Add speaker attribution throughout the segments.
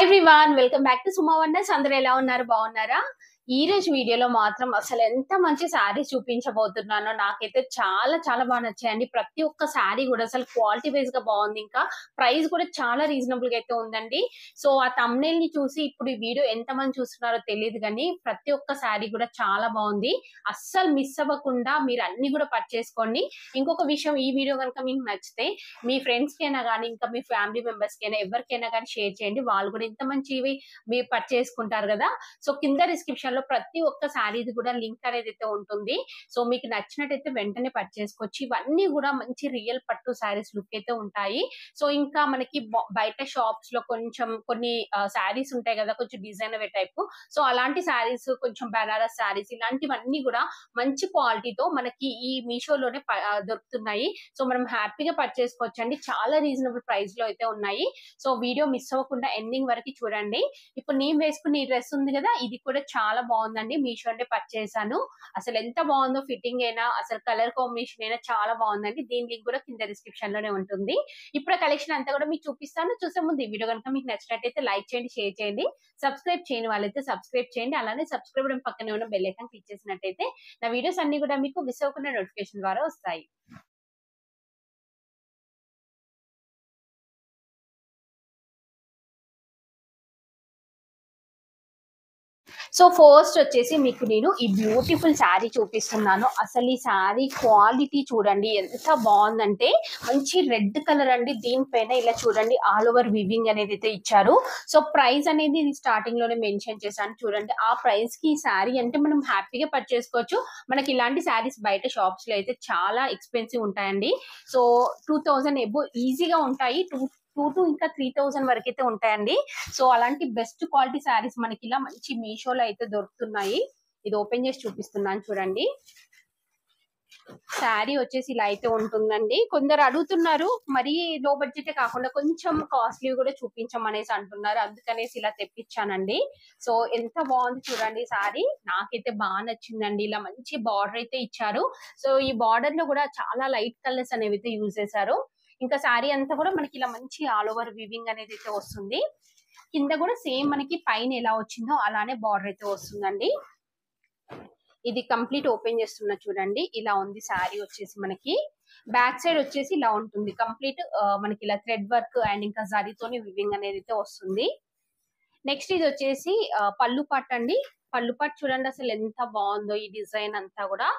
Speaker 1: Everyone welcome back to Suma wonders. అందరూ ఎలా ఉన్నారు? బాగున్నారా? ఈ రోజు వీడియోలో మాత్రం అసలు ఎంత మంచి శారీస్ చూపించబోతున్నానో నాకైతే చాలా చాలా బాగా నచ్చాయండి. ప్రతి ఒక్క శారీ కూడా అసలు క్వాలిటీ వైజ్ గా బాగుంది. ఇంకా ప్రైస్ కూడా చాలా రీజనబుల్ గా అయితే ఉందండి. సో ఆ thumbnail ని చూసి ఇప్పుడు ఈ వీడియో ఎంత మంది చూస్తున్నారో తెలియదు కానీ ప్రతి ఒక్క శారీ కూడా చాలా బాగుంది. అస్సలు మిస్ అవ్వకుండా మీరు అన్ని కూడా పర్చేసుకోండి. ఇంకొక విషయం, ఈ వీడియో కనుక మీకు నచ్చితే మీ ఫ్రెండ్స్ కైనా కానీ ఇంకా మీ ఫ్యామిలీ మెంబర్స్ కైనా ఎవరికైనా కానీ షేర్ చేయండి. వాళ్ళు కూడా ఇంత మంచివి మీరు పర్చేసుకుంటారు కదా. సో కింద డిస్క్రిప్షన్ లో ప్రతి ఒక్క శారీది కూడా లింక్ అనేది అయితే ఉంటుంది. సో మీకు నచ్చినట్టయితే వెంటనే పర్చేసుకోవచ్చు. ఇవన్నీ కూడా మంచి రియల్ పట్టు శారీస్ లుక్ అయితే ఉంటాయి. సో ఇంకా మనకి బయట షాప్స్ లో కొంచెం కొన్ని శారీస్ ఉంటాయి కదా, కొంచెం డిజైనర్ టైప్. సో అలాంటి శారీస్, కొంచెం బనారస్ శారీస్, ఇలాంటివన్నీ కూడా మంచి క్వాలిటీతో మనకి ఈ మీషోలోనే దొరుకుతున్నాయి. సో మనం హ్యాపీగా పర్చేసుకోవచ్చు అండి. చాలా రీజనబుల్ ప్రైస్ లో అయితే ఉన్నాయి. సో వీడియో మిస్ అవ్వకుండా ఎండింగ్ వరకు చూడండి. ఇప్పుడు నేను వేసుకున్న ఈ డ్రెస్ ఉంది కదా, ఇది కూడా చాలా బాగుందండి. మీషో అంటే పర్చేసాను. అసలు ఎంత బాగుందో, ఫిట్టింగ్ అయినా అసలు కలర్ కాంబినేషన్ అయినా చాలా బాగుందండి. దీని లింక్ కూడా కింద డిస్క్రిప్షన్ లోనే ఉంటుంది. ఇప్పుడు కలెక్షన్ అంతా కూడా మీకు చూపిస్తాను. చూసే ముందు ఈ వీడియో కనుక మీకు నచ్చినట్టయితే లైక్ చేయండి, షేర్ చేయండి. సబ్స్క్రైబ్ చేయని వాళ్ళైతే సబ్స్క్రైబ్ చేయండి. అలానే సబ్స్క్రైబ్ పక్కనే ఉన్న బెల్ ఐకాన్ క్లిక్ చేసినట్టయితే నా వీడియోస్ అన్ని కూడా మీకు మిస్ అవ్వకుండా నోటిఫికేషన్ ద్వారా వస్తాయి. సో ఫస్ట్ వచ్చేసి మీకు నేను ఈ బ్యూటిఫుల్ శారీ చూపిస్తున్నాను. అసలు ఈ శారీ క్వాలిటీ చూడండి ఎంత బాగుందంటే, మంచి రెడ్ కలర్ అండి. దీనిపైన ఇలా చూడండి ఆల్ ఓవర్ వివింగ్ అనేది అయితే ఇచ్చారు. సో ప్రైస్ అనేది ఇది స్టార్టింగ్ లోనే మెన్షన్ చేశాను చూడండి. ఆ ప్రైస్ కి ఈ శారీ అంటే మనం హ్యాపీగా పర్చేసుకోవచ్చు. మనకి ఇలాంటి శారీస్ బయట షాప్స్ లో అయితే చాలా ఎక్స్పెన్సివ్ ఉంటాయండి. సో 2000 ఎబో ఈజీగా ఉంటాయి. 2 to ఇంకా 3000 వరకు అయితే ఉంటాయండి. సో అలాంటి బెస్ట్ క్వాలిటీ శారీస్ మనకి ఇలా మంచి మీషోలో అయితే దొరుకుతున్నాయి. ఇది ఓపెన్ చేసి చూపిస్తున్నాను చూడండి. శారీ వచ్చేసి ఇలా అయితే ఉంటుందండి. కొందరు అడుగుతున్నారు మరి లో బడ్జెట్ కాకుండా కొంచెం కాస్ట్లీ కూడా చూపించమనేసి అంటున్నారు. అందుకనేసి ఇలా తెప్పించానండి. సో ఎంత బాగుంది చూడండి శారీ. నాకైతే బాగా నచ్చిందండి. ఇలా మంచి బార్డర్ అయితే ఇచ్చారు. సో ఈ బార్డర్ లో కూడా చాలా లైట్ కలర్స్ అనేవి అయితే యూజ్ చేశారు. ఇంకా శారీ అంతా కూడా మనకి ఇలా మంచి ఆల్ ఓవర్ వివింగ్ అనేది అయితే వస్తుంది. కింద కూడా సేమ్ మనకి పైన ఎలా వచ్చిందో అలానే బార్డర్ అయితే వస్తుందండి. ఇది కంప్లీట్ ఓపెన్ చేస్తున్నా చూడండి. ఇలా ఉంది శారీ వచ్చేసి మనకి. బ్యాక్ సైడ్ వచ్చేసి ఇలా ఉంటుంది కంప్లీట్. మనకి ఇలా థ్రెడ్ వర్క్ అండ్ ఇంకా జరీతోని వివింగ్ అనేది అయితే వస్తుంది. నెక్స్ట్ ఇది వచ్చేసి పళ్ళు పాట్ అండి. పళ్ళు పాట్ చూడండి అసలు ఎంత బాగుందో. ఈ డిజైన్ అంతా కూడా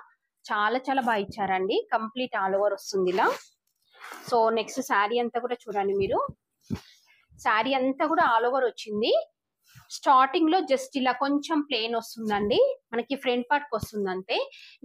Speaker 1: చాలా చాలా బాగా ఇచ్చారండి. కంప్లీట్ ఆల్ ఓవర్ వస్తుంది ఇలా. సో నెక్స్ట్ శారీ అంతా కూడా చూడండి మీరు. శారీ అంతా కూడా ఆల్ ఓవర్ వచ్చింది. స్టార్టింగ్ లో జస్ట్ ఇలా కొంచెం ప్లెయిన్ వస్తుందండి. మనకి ఫ్రంట్ పార్ట్ కి వస్తుంది అంతే.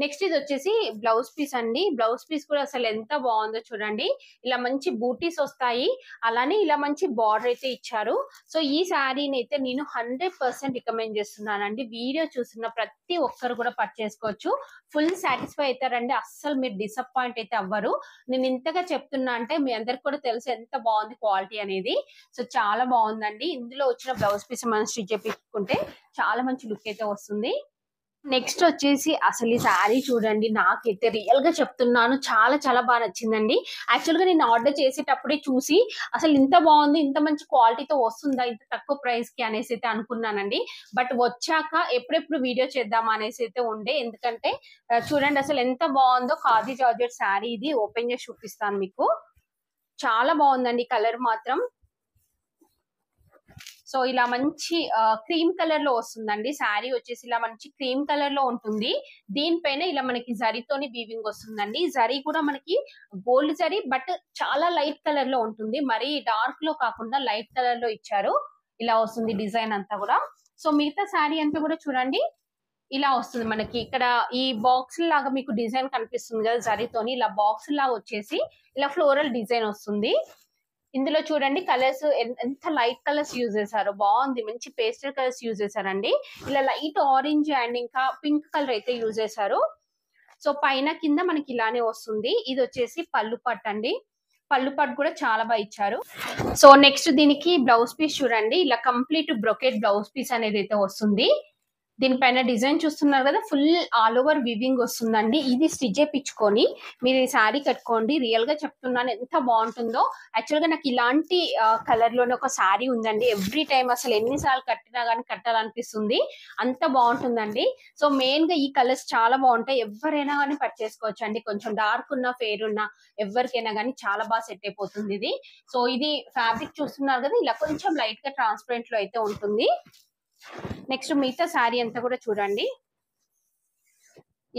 Speaker 1: నెక్స్ట్ ఇది వచ్చేసి బ్లౌజ్ పీస్ అండి. బ్లౌజ్ పీస్ కూడా అసలు ఎంత బాగుందో చూడండి. ఇలా మంచి బూటీస్ వస్తాయి. అలానే ఇలా మంచి బార్డర్ అయితే ఇచ్చారు. సో ఈ శారీని అయితే నేను 100% రికమెండ్ చేస్తున్నానండి. వీడియో చూస్తున్న ప్రతి ఒక్కరు కూడా పర్చేసుకోవచ్చు. ఫుల్ సాటిస్ఫై అవుతారండి. అస్సలు మీరు డిసప్పాయింట్ అయితే అవ్వరు. నేను ఇంతగా చెప్తున్నా అంటే మీ అందరికి కూడా తెలుసు ఎంత బాగుంది క్వాలిటీ అనేది. సో చాలా బాగుందండి. ఇందులో వచ్చిన బ్లౌజ్ పీస్ మనం స్టిచ్ చేపించుకుంటే చాలా మంచి లుక్ అయితే వస్తుంది. నెక్స్ట్ వచ్చేసి అసలు ఈ శారీ చూడండి. నాకైతే రియల్ గా చెప్తున్నాను చాలా చాలా బాగా నచ్చిందండి. యాక్చువల్ గా నేను ఆర్డర్ చేసేటప్పుడే చూసి అసలు ఇంత బాగుంది, ఇంత మంచి క్వాలిటీతో వస్తుందా ఇంత తక్కువ ప్రైస్ కి అనేసి అయితే అనుకున్నానండి. బట్ వచ్చాక ఎప్పుడెప్పుడు వీడియో చేద్దామా అనేసి అయితే ఉండే. ఎందుకంటే చూడండి అసలు ఎంత బాగుందో. ఖాదీ జార్జెట్ శారీ ఇది. ఓపెన్ చేసి చూపిస్తాను మీకు. చాలా బాగుందండి కలర్ మాత్రం. సో ఇలా మంచి క్రీమ్ కలర్ లో వస్తుందండి. శారీ వచ్చేసి ఇలా మంచి క్రీమ్ కలర్ లో ఉంటుంది. దీనిపైన ఇలా మనకి జరీతోని వీవింగ్ వస్తుందండి. జరీ కూడా మనకి గోల్డ్ జరీ, బట్ చాలా లైట్ కలర్ లో ఉంటుంది. మరి డార్క్ లో కాకుండా లైట్ కలర్ లో ఇచ్చారు. ఇలా వస్తుంది డిజైన్ అంతా కూడా. సో మిగతా శారీ అంతా కూడా చూడండి ఇలా వస్తుంది మనకి. ఇక్కడ ఈ బాక్స్ లాగా మీకు డిజైన్ కనిపిస్తుంది కదా జరీతోని. ఇలా బాక్స్ లాగా వచ్చేసి ఇలా ఫ్లోరల్ డిజైన్ వస్తుంది. ఇందులో చూడండి కలర్స్ ఎంత లైట్ కలర్స్ యూజ్ చేశారో. బాగుంది. మంచి పేస్టల్ కలర్స్ యూజ్ చేశారండి. ఇలా లైట్ ఆరెంజ్ అండ్ ఇంకా పింక్ కలర్ అయితే యూజ్ చేశారు. సో పైన కింద మనకి ఇలానే వస్తుంది. ఇది వచ్చేసి పళ్ళు పట్టు అండి. పళ్ళు పట్టు కూడా చాలా బాగా ఇచ్చారు. సో నెక్స్ట్ దీనికి బ్లౌజ్ పీస్ చూడండి. ఇలా కంప్లీట్ బ్రొకెట్ బ్లౌజ్ పీస్ అనేది అయితే వస్తుంది. దీనిపైన డిజైన్ చూస్తున్నారు కదా, ఫుల్ ఆల్ ఓవర్ వివింగ్ వస్తుందండి. ఇది స్టిచ్ చేయించుకొని మీరు ఈ శారీ కట్టుకోండి. రియల్ గా చెప్తున్నాను ఎంత బాగుంటుందో. యాక్చువల్ గా నాకు ఇలాంటి కలర్ లోనే ఒక శారీ ఉందండి. ఎవ్రీ టైం అసలు ఎన్నిసార్లు కట్టినా కానీ కట్టాలనిపిస్తుంది, అంత బాగుంటుందండి. సో మెయిన్ గా ఈ కలర్స్ చాలా బాగుంటాయి. ఎవరైనా కానీ పర్చేసుకోవచ్చు అండి. కొంచెం డార్క్ ఉన్న, ఫేర్ ఉన్న ఎవరికైనా కానీ చాలా బాగా సెట్ అయిపోతుంది ఇది. సో ఇది ఫ్యాబ్రిక్ చూస్తున్నారు కదా, ఇలా కొంచెం లైట్ గా ట్రాన్స్పరెంట్ లో అయితే ఉంటుంది. నెక్స్ట్ మిగతా శారీ అంతా కూడా చూడండి,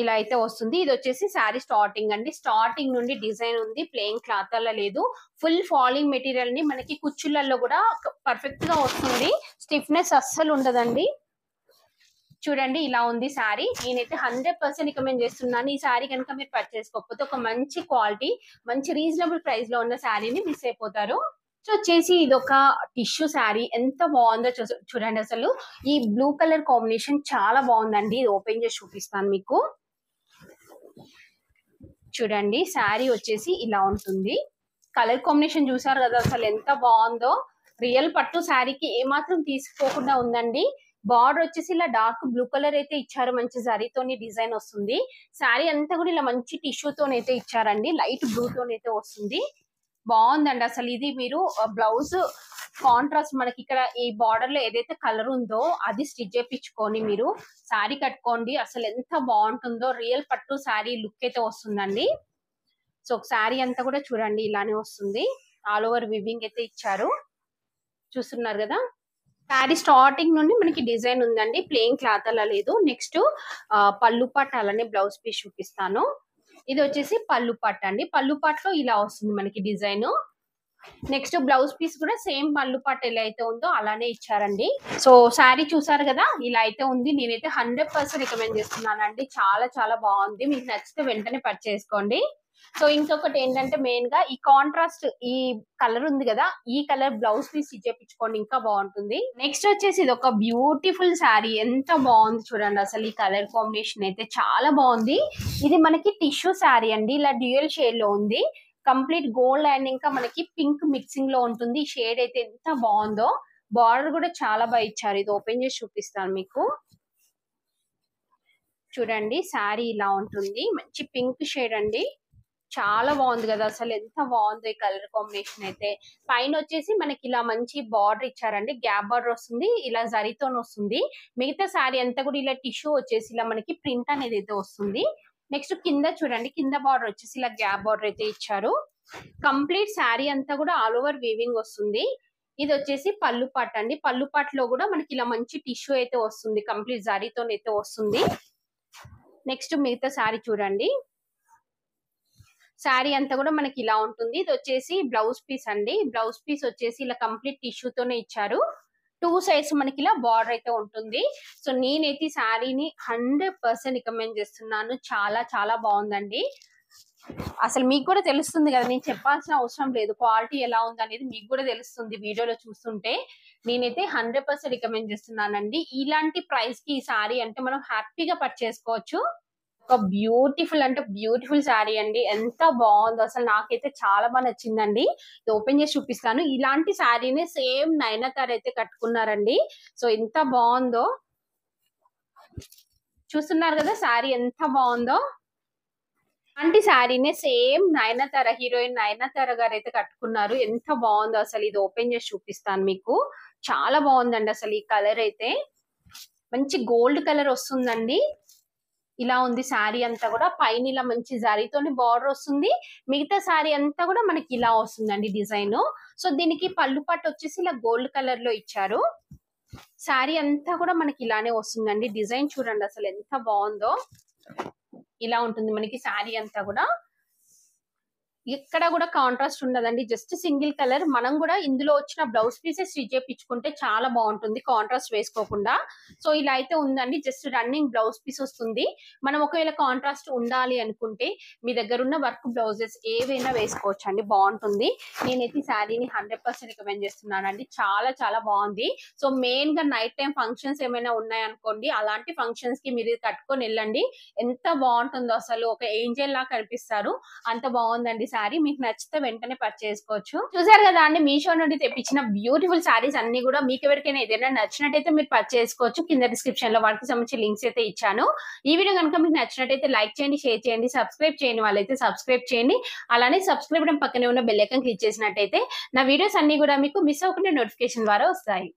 Speaker 1: ఇలా అయితే వస్తుంది. ఇది వచ్చేసి శారీ స్టార్టింగ్ అండి. స్టార్టింగ్ నుండి డిజైన్ ఉంది, ప్లెయిన్ క్లాత్ అలా లేదు. ఫుల్ ఫాలింగ్ మెటీరియల్ ని మనకి కుచ్చులలో కూడా పర్ఫెక్ట్ గా వస్తుంది. స్టిఫ్నెస్ అస్సలు ఉండదండి. చూడండి ఇలా ఉంది శారీ. నేనైతే 100% రికమెండ్ చేస్తున్నాను. ఈ శారీ కనుక మీరు పర్చేస్ చేసుకోకపోతే ఒక మంచి క్వాలిటీ, మంచి రీజనబుల్ ప్రైస్ లో ఉన్న శారీని మిస్ అయిపోతారు. సో వచ్చేసి ఇది ఒక టిష్యూ శారీ. ఎంత బాగుందో చూడండి. అసలు ఈ బ్లూ కలర్ కాంబినేషన్ చాలా బాగుందండి. ఇది ఓపెన్ చేసి చూపిస్తాను మీకు. చూడండి శారీ వచ్చేసి ఇలా ఉంటుంది. కలర్ కాంబినేషన్ చూసారు కదా, అసలు ఎంత బాగుందో. రియల్ పట్టు శారీకి ఏమాత్రం తీసుకోకుండా ఉందండి. బార్డర్ వచ్చేసి ఇలా డార్క్ బ్లూ కలర్ అయితే ఇచ్చారు, మంచి జరీతోని డిజైన్ వస్తుంది. శారీ అంతా కూడా ఇలా మంచి టిష్యూతోనైతే ఇచ్చారండి, లైట్ బ్లూ తోనైతే వస్తుంది. బాగుందండి అసలు. ఇది మీరు బ్లౌజ్ కాంట్రాస్ట్ మనకి ఇక్కడ ఈ బార్డర్ లో ఏదైతే కలర్ ఉందో అది స్టిచ్ చేయించుకొని మీరు శారీ కట్టుకోండి. అసలు ఎంత బాగుంటుందో. రియల్ పట్టు శారీ లుక్ అయితే వస్తుందండి. సో శారీ అంతా కూడా చూడండి ఇలానే వస్తుంది. ఆల్ ఓవర్ వివింగ్ అయితే ఇచ్చారు, చూస్తున్నారు కదా. శారీ స్టార్టింగ్ నుండి మనకి డిజైన్ ఉందండి, ప్లెయిన్ క్లాత్ అలా లేదు. నెక్స్ట్ పళ్ళు పట్టు అలానే బ్లౌజ్ పీస్ చూపిస్తాను. ఇది వచ్చేసి పళ్ళు పట్టు అండి. పళ్ళు పట్టులో ఇలా వస్తుంది మనకి డిజైన్. నెక్స్ట్ బ్లౌజ్ పీస్ కూడా సేమ్ పళ్ళు పట్టు ఎలా అయితే ఉందో అలానే ఇచ్చారండి. సో శారీ చూసారు కదా, ఇలా అయితే ఉంది. నేనైతే 100% రికమెండ్ చేస్తున్నానండి. చాలా చాలా బాగుంది. మీకు నచ్చితే వెంటనే పర్చేస్ చేసుకోండి. సో ఇంకొకటి ఏంటంటే, మెయిన్ గా ఈ కాంట్రాస్ట్ ఈ కలర్ ఉంది కదా, ఈ కలర్ బ్లౌజ్ పీస్ ఇచ్చేపించుకోండి, ఇంకా బాగుంటుంది. నెక్స్ట్ వచ్చేసి ఇది ఒక బ్యూటిఫుల్ శారీ. ఎంత బాగుంది చూడండి అసలు. ఈ కలర్ కాంబినేషన్ అయితే చాలా బాగుంది. ఇది మనకి టిష్యూ శారీ అండి. ఇలా డ్యూయల్ షేడ్ లో ఉంది. కంప్లీట్ గోల్డ్ అండ్ ఇంకా మనకి పింక్ మిక్సింగ్ లో ఉంటుంది. ఈ షేడ్ అయితే ఎంత బాగుందో. బార్డర్ కూడా చాలా బాగా ఇచ్చారు. ఇది ఓపెన్ చేసి చూపిస్తాను మీకు. చూడండి శారీ ఇలా ఉంటుంది, మంచి పింక్ షేడ్ అండి. చాలా బాగుంది కదా అసలు. ఎంత బాగుందో ఈ కలర్ కాంబినేషన్ అయితే. పైన వచ్చేసి మనకి ఇలా మంచి బార్డర్ ఇచ్చారండి, గ్యాప్ బార్డర్ వస్తుంది, ఇలా జరీతో వస్తుంది. మిగతా శారీ అంతా కూడా ఇలా టిష్యూ వచ్చేసి ఇలా మనకి ప్రింట్ అనేది అయితే వస్తుంది. నెక్స్ట్ కింద చూడండి, కింద బార్డర్ వచ్చేసి ఇలా గ్యాప్ బార్డర్ అయితే ఇచ్చారు. కంప్లీట్ శారీ అంతా కూడా ఆల్ ఓవర్ వీవింగ్ వస్తుంది. ఇది వచ్చేసి పళ్ళు పట్టు అండి. పళ్ళు పట్టులో కూడా మనకి ఇలా మంచి టిష్యూ అయితే వస్తుంది, కంప్లీట్ జరీతో అయితే వస్తుంది. నెక్స్ట్ మిగతా శారీ చూడండి. శారీ అంతా కూడా మనకి ఇలా ఉంటుంది. ఇది వచ్చేసి బ్లౌజ్ పీస్ అండి. బ్లౌజ్ పీస్ వచ్చేసి ఇలా కంప్లీట్ టిష్యూతోనే ఇచ్చారు. 2 సైడ్స్ మనకి ఇలా బార్డర్ అయితే ఉంటుంది. సో నేనైతే ఈ శారీని 100% రికమెండ్ చేస్తున్నాను. చాలా చాలా బాగుందండి. అసలు మీకు కూడా తెలుస్తుంది కదా, నేను చెప్పాల్సిన అవసరం లేదు. క్వాలిటీ ఎలా ఉంది అనేది మీకు కూడా తెలుస్తుంది వీడియోలో చూస్తుంటే. నేనైతే 100% రికమెండ్ చేస్తున్నానండి. ఇలాంటి ప్రైస్ కి ఈ శారీ అంటే మనం హ్యాపీగా పర్చేసుకోవచ్చు. ఒక బ్యూటిఫుల్ అంటే బ్యూటిఫుల్ శారీ అండి. ఎంత బాగుందో అసలు. నాకైతే చాలా బాగా నచ్చిందండి. ఇది ఓపెన్ చేసి చూపిస్తాను. ఇలాంటి శారీని సేమ్ నయనతార అయితే కట్టుకున్నారండి. సో ఎంత బాగుందో చూస్తున్నారు కదా, శారీ ఎంత బాగుందో. అలాంటి శారీనే సేమ్ నయనతార, హీరోయిన్ నయనతార గారు అయితే కట్టుకున్నారు. ఎంత బాగుందో అసలు. ఇది ఓపెన్ చేసి చూపిస్తాను మీకు. చాలా బాగుందండి అసలు. ఈ కలర్ అయితే మంచి గోల్డ్ కలర్ వస్తుందండి. ఇలా ఉంది శారీ అంతా కూడా. పైన ఇలా మంచి జరీతోని బార్డర్ వస్తుంది. మిగతా శారీ అంతా కూడా మనకి ఇలా వస్తుందండి డిజైన్. సో దీనికి పళ్ళు పట్టు వచ్చేసి ఇలా గోల్డ్ కలర్ లో ఇచ్చారు. శారీ అంతా కూడా మనకి ఇలానే వస్తుందండి. డిజైన్ చూడండి అసలు ఎంత బాగుందో. ఇలా ఉంటుంది మనకి శారీ అంతా కూడా. ఎక్కడ కూడా కాంట్రాస్ట్ ఉండదండి, జస్ట్ సింగిల్ కలర్. మనం కూడా ఇందులో వచ్చిన బ్లౌజ్ పీసెస్ స్టిచ్ చేయించుకుంటే చాలా బాగుంటుంది, కాంట్రాస్ట్ వేసుకోకుండా. సో ఇలా అయితే ఉందండి. జస్ట్ రన్నింగ్ బ్లౌజ్ పీస్ వస్తుంది. మనం ఒకవేళ కాంట్రాస్ట్ ఉండాలి అనుకుంటే మీ దగ్గర ఉన్న వర్క్ బ్లౌజెస్ ఏవైనా వేసుకోవచ్చు అండి, బాగుంటుంది. నేనైతే శారీని 100% రికమెండ్ చేస్తున్నానండి. చాలా చాలా బాగుంది. సో మెయిన్ గా నైట్ టైం ఫంక్షన్స్ ఏమైనా ఉన్నాయనుకోండి, అలాంటి ఫంక్షన్స్ కి మీరు కట్టుకొని వెళ్ళండి. ఎంత బాగుంటుందో అసలు. ఒక ఏంజల్ లా కనిపిస్తారు, అంత బాగుందండి శారీ. శారీ మీకు నచ్చితే వెంటనే పర్చేస్ చేసుకోవచ్చు. చూసారు కదా అండి, మీషో నుండి తెప్పించిన బ్యూటిఫుల్ శారీస్ అన్ని కూడా మీకు ఎవరికైనా ఏదైనా నచ్చినట్టయితే మీరు పర్చేస్ చేసుకోవచ్చు. కింద డిస్క్రిప్షన్ లో వాటికి సంబంధించి లింక్స్ అయితే ఇచ్చాను. ఈ వీడియో కనుక మీకు నచ్చినట్టయితే లైక్ చేయండి, షేర్ చేయండి, సబ్స్క్రైబ్ చేయని వాళ్ళైతే సబ్స్క్రైబ్ చేయండి. అలానే సబ్స్క్రైబ్ పక్కనే ఉన్న బెల్ ఐకాన్ క్లిక్ చేసినట్టయితే నా వీడియోస్ అన్ని కూడా మీకు మిస్ అవ్వకుండా నోటిఫికేషన్ ద్వారా వస్తాయి.